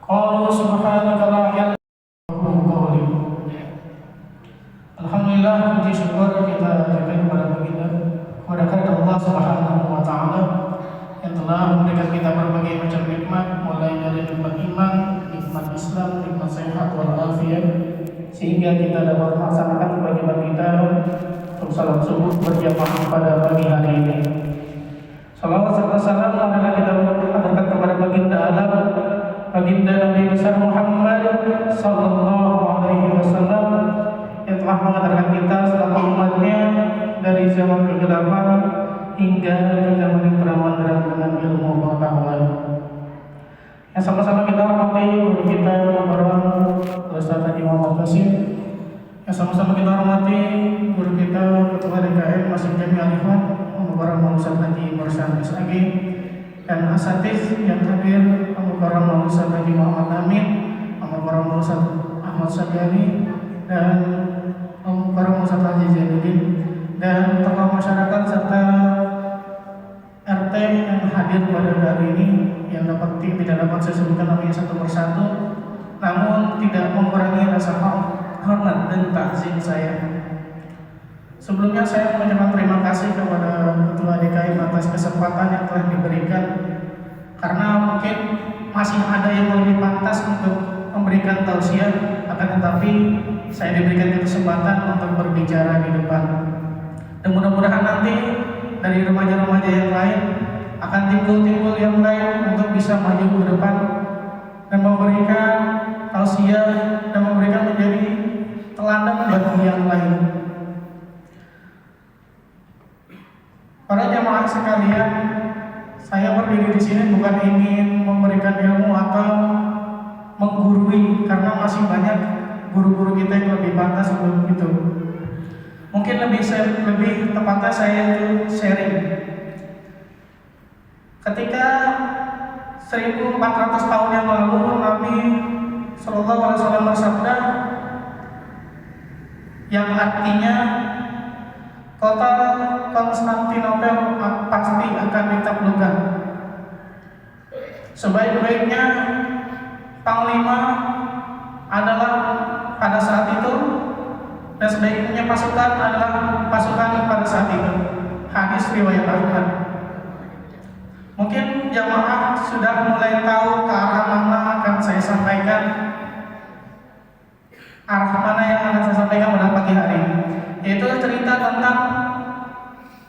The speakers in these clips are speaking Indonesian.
Qalu subhanaka la ilma qawli. Alhamdulillah, puji syukur kita berikan kepada Allah Subhanahu wa taala yang telah memberikan kita berbagai macam nikmat, mulai dari nikmat iman, nikmat Islam, nikmat sehat wal afiat, sehingga kita dapat melaksanakan kewajiban kita untuk salat subuh berjamaah pada pagi hari ini. Salawat serta salam marilah kita aturkan kepada baginda alam, baginda Nabi besar Muhammad sallallahu alaihi wasallam yang telah mengantarkan kita selaku umatnya dari zaman kegelapan hingga ke zaman yang terang dengan ilmu pengetahuan. Yang sama-sama kita hormati guru kita Muhammad Ustaz Haji Muhammad Qasim, yang sama-sama kita hormati guru kita Ketua DKM Masjid Jami Al-Ikhwan Muhammad Ustaz Haji Mursyad SAG, dan asatiz yang hadir Muhammad Ustaz Haji Muhammad Amin, Muhammad Ustaz Ahmad Sabiani, dan Muhammad Ustaz Haji Zainuddin, dan tokoh masyarakat serta RT yang hadir pada hari ini yang tidak dapat saya sebutkan namanya satu persatu, namun tidak mengurangi rasa hormat dan takzim saya. Sebelumnya saya mengucapkan terima kasih kepada Ketua DKM atas kesempatan yang telah diberikan, karena mungkin masih ada yang lebih pantas untuk memberikan tausiah, akan tetapi saya diberikan kesempatan untuk berbicara di depan. Dan mudah-mudahan nanti dari remaja-remaja yang lain akan timbul yang lain untuk bisa maju ke depan dan memberikan tausiah dan memberikan menjadi teladan bagi yang lain. Para jamaah sekalian, saya berdiri di sini bukan ingin memberikan ilmu atau menggurui, karena masih banyak guru-guru kita yang lebih pantas untuk itu. Mungkin lebih tepatnya saya itu sharing. Ketika 1400 tahun yang lalu Nabi Sallallahu Alaihi Wasallam bersabda, yang artinya kota Konstantinopel pasti akan ditaklukkan. Sebaik-baiknya panglima adalah pada saat itu, dan sebaiknya pasukan adalah pasukan pada saat itu. Hadis riwayat Ahmad. Mungkin jamaah sudah mulai tahu ke arah mana akan saya sampaikan, arah mana yang akan saya sampaikan pada pagi hari ini, yaitu cerita tentang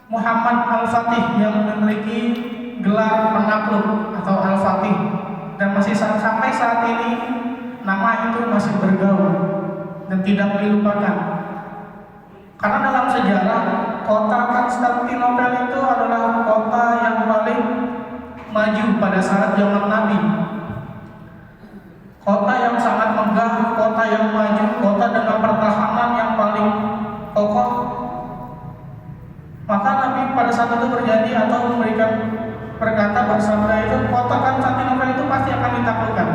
Muhammad Al-Fatih yang memiliki gelar penakluk atau Al-Fatih, dan masih sampai saat ini nama itu masih bergaul dan tidak dilupakan. Karena dalam sejarah kota Konstantinopel itu adalah kota yang paling maju pada saat zaman Nabi. Kota yang sangat megah, kota yang maju, kota dengan pertahanan yang paling kokoh. Maka Nabi pada saat itu berjanji atau memberikan berkata bersabda itu, kota Konstantinopel itu pasti akan ditaklukkan.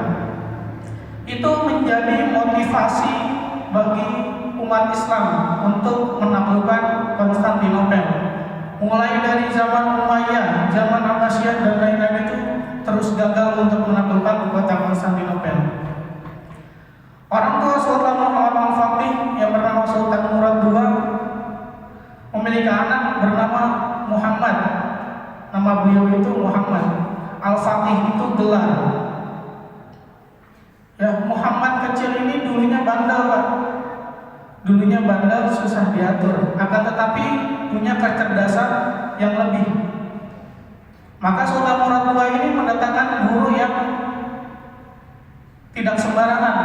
Itu menjadi motivasi bagi umat Islam untuk menaklukkan Konstantinopel. Mulai dari zaman Umayyah, zaman Abbasiyah dan lain-lain itu terus gagal untuk menaklukkan kota Konstantinopel. Orang tua Sultan Muhammad Al-Fatih yang bernama Sultan Murad II memiliki anak bernama Muhammad. Nama beliau itu Muhammad. Al-Fatih itu gelar. Ya, Muhammad kecil ini dulunya bandel, Pak. Dulunya bandel, susah diatur, akan tetapi punya kecerdasan yang lebih. Maka Sultan Murad II ini mendatangkan guru yang tidak sembarangan.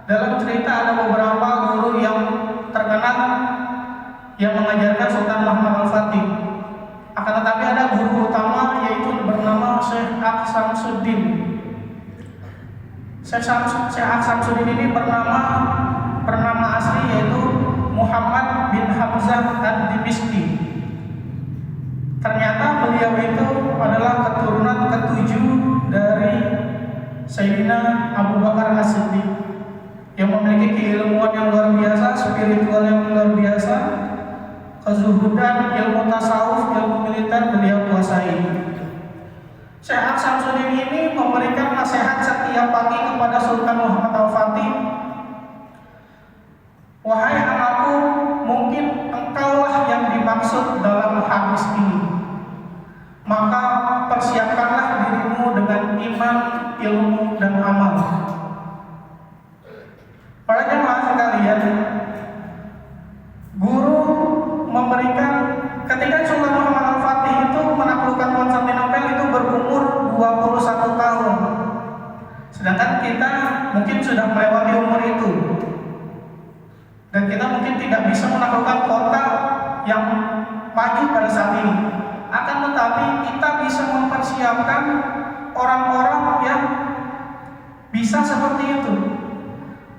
Dalam cerita ada beberapa guru yang terkenal yang mengajarkan Sultan Muhammad Al-Fatih. Akan tetapi ada guru utama yaitu bernama Syekh Aksamsuddin. Syekh Aksamsuddin ini bernama asli yaitu Muhammad bin Hamzah ad-Dimishqi. Ternyata beliau itu adalah keturunan ketujuh dari Sayyidina Abu Bakar As-Siddiq, yang memiliki keilmuan yang luar biasa, spiritual yang luar biasa, kezuhudan, ilmu tasawuf, ilmu militer beliau kuasai. Syekh Aksamsuddin ini memberikan nasihat setiap setiap pagi kepada Sultan Muhammad Al-Fatih, "Wahai anakku, mungkin engkaulah yang dimaksud dalam hadis ini. Maka persiapkanlah dirimu dengan iman, ilmu, dan amal." Para jemaah sekalian, guru memberikan, ketika Sultan Muhammad Al-Fatih itu menaklukkan Konstantinopel itu berumur 21 tahun. Sedangkan kita mungkin sudah melewati umur itu. Dan kita mungkin tidak bisa menaklukkan kota yang maju pada saat ini. Akan tetapi kita bisa mempersiapkan orang-orang yang bisa seperti itu.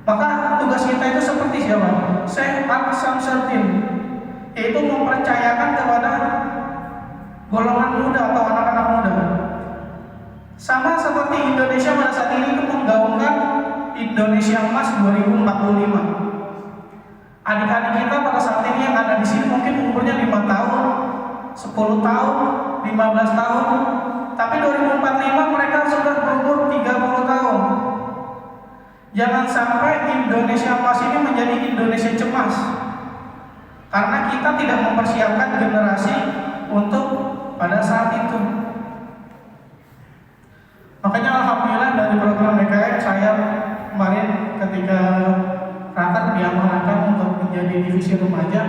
Maka tugas kita itu seperti siapa? Syekh Al-Samsuddin, yaitu mempercayakan kepada golongan muda atau anak-anak muda. Sama seperti Indonesia pada saat ini itu menggaungkan Indonesia Emas 2045. Adik-adik kita pada saat ini yang ada di sini mungkin umurnya 5 tahun, 10 tahun, 15 tahun, tapi 2045 mereka sudah berumur 30 tahun. Jangan sampai Indonesia Emas ini menjadi Indonesia cemas, karena kita tidak mempersiapkan generasi untuk pada saat itu. Makanya alhamdulillah dari program BKM saya kemarin ketika raker diamanahkan untuk menjadi divisi remaja,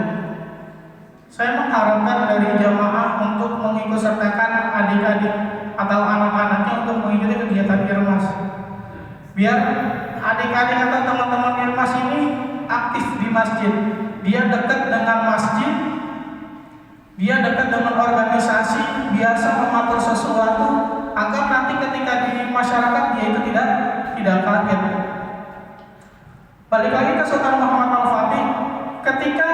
saya mengharapkan dari jamaah untuk mengikutsertakan adik-adik atau anak-anaknya untuk mengikuti kegiatan Irmas, biar adik-adik atau teman-teman Irmas ini aktif di masjid. Dia dekat dengan masjid, dia dekat dengan organisasi, biasa mengatur sesuatu, agar nanti ketika di masyarakat dia itu tidak kaget. Balik lagi ke Sultan Muhammad Al-Fatih, ketika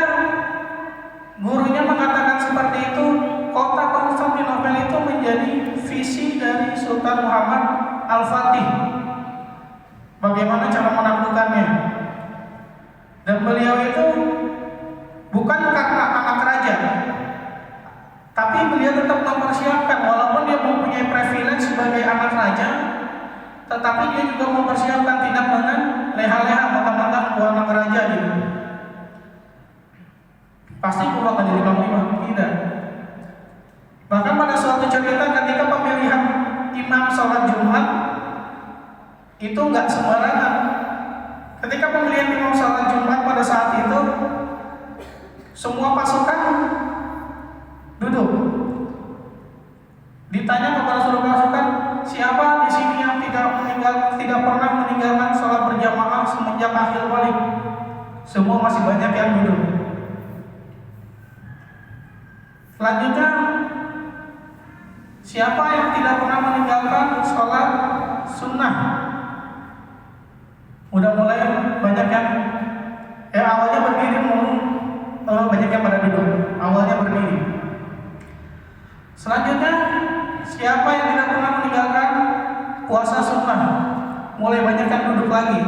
gurunya mengatakan seperti itu, kota Konstantinopel itu menjadi visi dari Sultan Muhammad Al-Fatih. Bagaimana cara menaklukkannya? Dan beliau itu bukan karena anak raja, tapi beliau tetap mempersiapkan, walaupun dia mempunyai privilege sebagai anak raja, tetapi dia juga mempersiapkan, tidak dengan leha-leha mentang-mentang anak raja gitu. Pasti gua akan jadi panglima, tidak. Bahkan pada suatu cerita ketika pemilihan imam sholat Jumat itu nggak sembarangan. Ketika pemilihan imam sholat Jumat pada saat itu, semua pasukan duduk. Ditanya kepada seluruh pasukan, siapa di sini yang tidak pernah meninggalkan sholat berjamaah semenjak akhir balik? Semua masih banyak yang duduk. Selanjutnya, siapa yang tidak pernah meninggalkan sholat sunnah? Udah mulai banyak yang awalnya berdiri, banyak yang pada duduk. Awalnya berdiri. Selanjutnya, siapa yang tidak pernah meninggalkan puasa sunnah? Mulai banyak yang duduk lagi.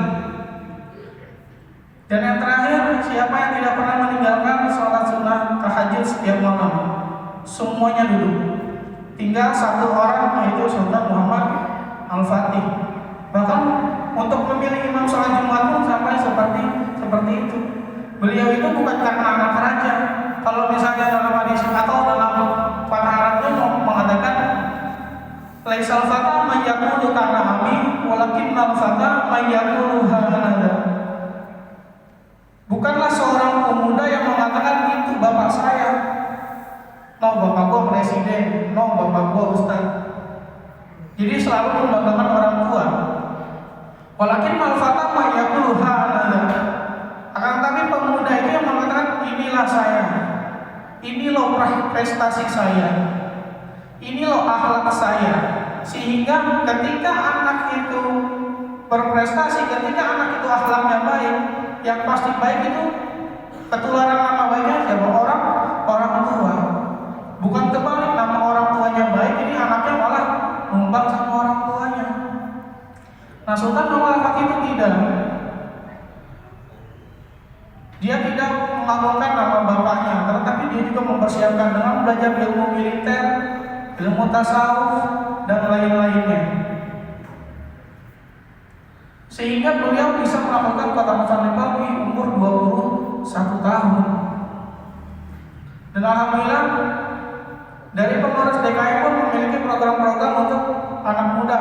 Dan yang terakhir, siapa yang tidak pernah meninggalkan sholat sunnah tahajud setiap malam? Semuanya duduk. Tinggal satu orang, yaitu Sultan Muhammad Al-Fatih. Bahkan untuk memilih imam sholat Jumat pun sampai seperti itu. Beliau itu bukan karena anak raja. Kalau misalnya dalam hadis atau dalam fatwa Arabnya mengatakan, laisal fata may yaqulu kana abi walakinnal fata may yaqulu hanada. Bukanlah seorang pemuda yang mengatakan itu bapak saya. No, bapak gua presiden, no, bapak gua ustaz. Jadi selalu membanggakan orang tua. Walakinnal fata may yaqulu hanada. Akan tapi pemuda itu yang mengatakan inilah saya. Ini loh prestasi saya. Ini loh akhlak saya. Sehingga ketika anak itu berprestasi, ketika anak itu akhlaknya baik, yang pasti baik itu ketularan nama baiknya siapa? Orang tua. Bukan kebalik, nama orang tuanya baik, ini anaknya malah numpang sama orang tuanya. Nah, Sultan Muhammad Al-Fatih itu tidak. Dia tidak mengagungkan nama bapaknya, tetapi dia juga mempersiapkan dengan belajar ilmu militer, ilmu tasawuf, dan lain-lainnya. sehingga beliau bisa melakukan khataman Nepal di umur 21 tahun. Dan alhamdulillah dari pengurus DKI pun memiliki program-program untuk anak muda.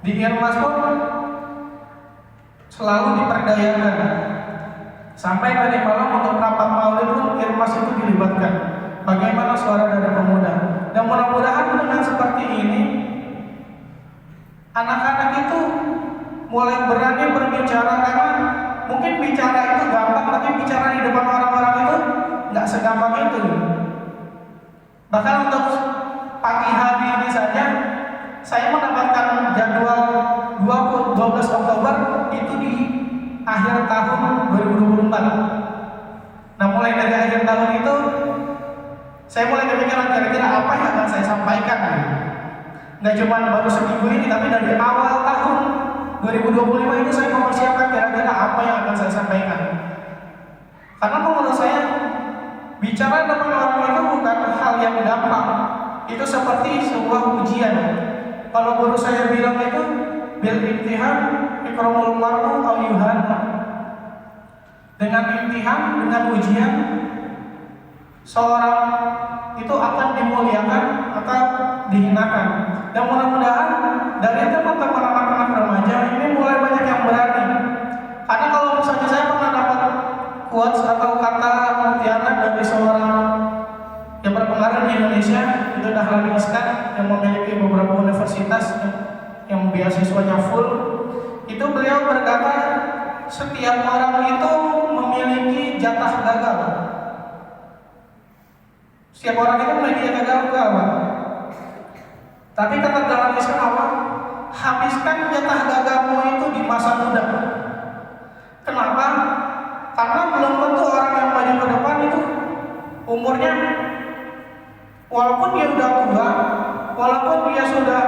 Di Irmas pun selalu diperdayakan. Sampai tadi malam untuk rapat maulid pun Irmas itu dilibatkan. Bagaimana suara dari pemuda? Dan mudah-mudahan dengan seperti ini anak-anak itu mulai berani berbicara, karena mungkin bicara itu gampang, tapi bicara di depan orang-orang itu nggak segampang itu. Bahkan untuk pagi hari ini saja saya mendapatkan jadwal 12 Oktober itu di akhir tahun 2024. Nah, mulai dari akhir tahun itu saya mulai kepikiran kira-kira apa yang akan saya sampaikan. Nggak cuma baru seminggu ini, tapi dari awal tahun 2025 ini saya mempersiapkan kira-kira apa yang akan saya sampaikan. Karena menurut saya bicara depan orang itu bukan hal yang gampang. Itu seperti sebuah ujian. Kalau guru saya bilang itu bil imtihan ikramul mar'u aw yuhana. Dengan imtihan, dengan ujian, seorang itu akan dimuliakan atau dihinakan. Dan mudah-mudahan dari teman-teman anak-anak remaja ini mulai banyak yang berani. Karena kalau misalnya saya pernah dapat quotes atau kata mutiara dari seorang yang berpengaruh di Indonesia, itu Dahlan Iskan, yang memiliki beberapa universitas yang beasiswanya full. Itu beliau berkata, setiap orang itu memiliki jatah gagal. Setiap orang itu memiliki jatah gagal. Tapi kata Dahlan Iskan apa? Habiskan jatah gagalmu itu di masa muda. Kenapa? Karena belum tentu orang yang maju ke depan itu umurnya, walaupun dia udah tua, walaupun dia sudah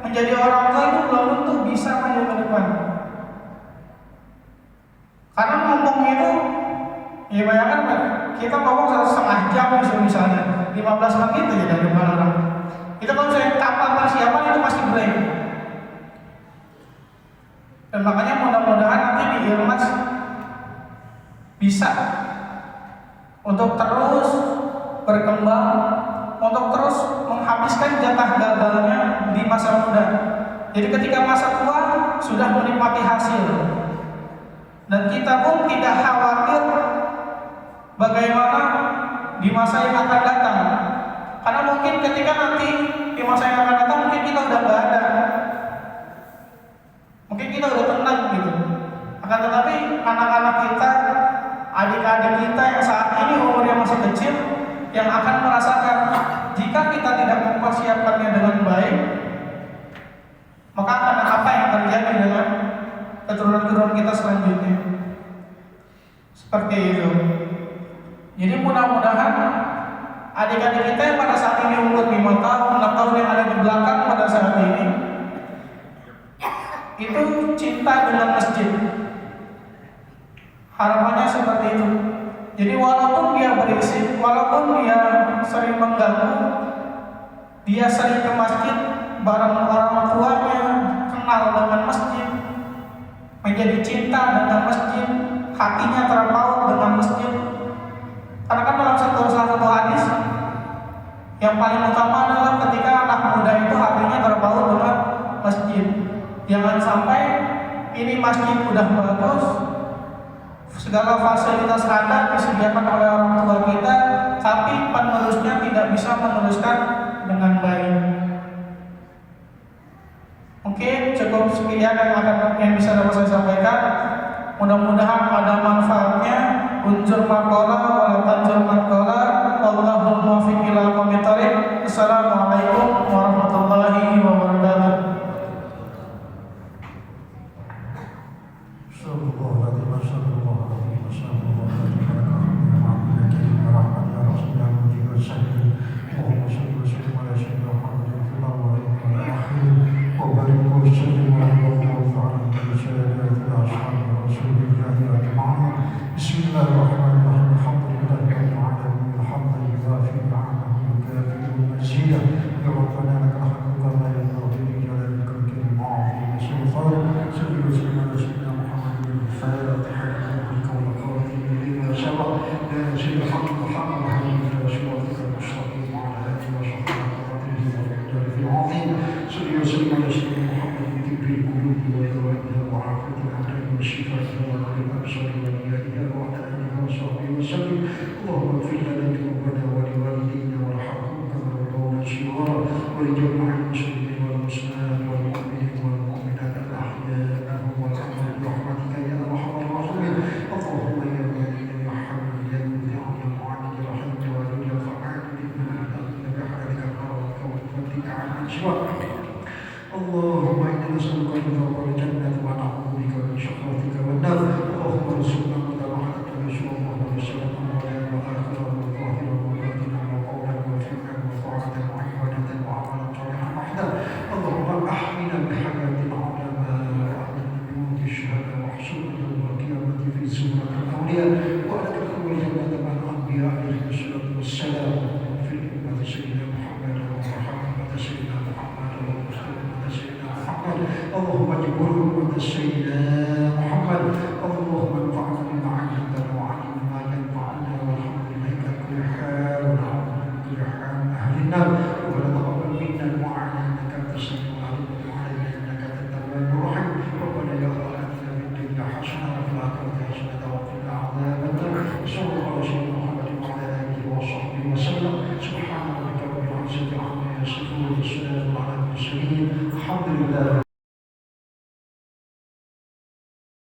menjadi orang tua, itu belum tentu bisa maju ke depan. Karena ngomong itu, ya bayangkan kita ngomong 1,5 jam misalnya 15 menit aja dari depan orang. Kita kalau saya tanpa persiapan itu pasti blank. Dan makanya mudah-mudahan nanti di Irmas bisa untuk terus berkembang, untuk terus menghabiskan jatah gagalnya di masa muda. Jadi ketika masa tua sudah menikmati hasil. Dan kita pun tidak khawatir bagaimana di masa yang akan datang. Karena mungkin ketika nanti di masa yang akan datang mungkin kita udah gak ada, mungkin kita udah tenang gitu. Akan tetapi anak-anak kita, adik-adik kita yang saat ini umurnya masih kecil, yang akan merasakan jika kita tidak mempersiapkannya dengan baik, maka akan apa yang terjadi dengan keturunan-keturunan kita selanjutnya. Seperti itu. Jadi mudah-mudahan adik-adik kita yang pada saat ini umur 5 tahun, 6 tahun yang ada di belakang pada saat ini, itu cinta dengan masjid. Harapannya seperti itu. Jadi walaupun dia berisik, walaupun dia sering mengganggu, dia sering ke masjid bareng orang tuanya, kenal dengan masjid, menjadi cinta dengan masjid, hatinya terpaut dengan masjid. Karena kan dalam salah satu hadis yang paling utama adalah ketika anak muda itu hatinya terpaut dengan masjid. Jangan sampai ini masjid udah bagus, segala fasilitas ada disediakan oleh orang tua kita, tapi penerusnya tidak bisa meneruskan dengan baik. Mungkin cukup sekian yang bisa dapat saya sampaikan. Mudah-mudahan ada manfaatnya. Unjur maqala wa tanjur maqala. Allahumma muwaffiq ila aqwamit thoriq. Assalamualaikum warahmatullahi wabarakatuh. ربنا لك الحمد كما ينبغي لجلالك الكريم وعظيم سلطانك. وصلي وسلم على سيدنا محمد الفاتح لما والخاتم لما سبق ناصر الحق بالحق والهادي الى صراطك المستقيم وعلى اله وصحبه وقدره العظيم. صلي وسلم على سيدنا محمد طب القلوب ودوائها وعافيه الابدان وشفائها ونور الابصار ونيائها وعلى اله وصحبه وسلم. اللهم اغفر لنا ذنوبنا ولوالدينا وارحمهم كما ربونا صغارا ولجميع المسلمين والمسلمات والمؤمنين والمؤمنات الاحياء والاموات برحمتك يا ارحم الراحمين. اللهم يا ولي يا حي يا مذيع يا معاند يا رحيم يا ولي يا فعال انك بحالك قرارك وقدرتك عن سواك. اللهم انا نسالك الرضا والجنه ونعوذ بك من شقوتك والنار. اللهم ارزقنا متابعه رسول الله صلى الله عليه وسلم اولا واخرا وظاهرا وباطنا وقولا وفعلا وطاعه وعباده وعملا صالحا وحدا. اللهم احمنا بحياه العلماء واهلنا بموت الشهداء واحشرنا يوم القيامه في زمره الاولياء وادخلنا الجنه مع الانبياء عليهم الصلاه والسلام. في امه سيدنا محمد ومحمد سيدنا محمد ومسلمه سيدنا محمد. اللهم اجبر امه سيدنا محمد. اللهم انفعنا بما علمتنا وعلمنا ما ينفعنا والحمد لله على كل حال ونعوذ من كل حال من اهل النار. ربنا تقبل منا الدعاء انك انت السميع العليم وتب علينا انك انت التواب الرحيم. ربنا يا الله اتنا في الدنيا حسنه وفي الاخره حسنه وقنا عذاب النار. صلى الله على سيدنا محمد وعلى اله وصحبه وسلم. سبحان ربك رب العزه عما يصفون والسلام على المرسلين الحمد لله.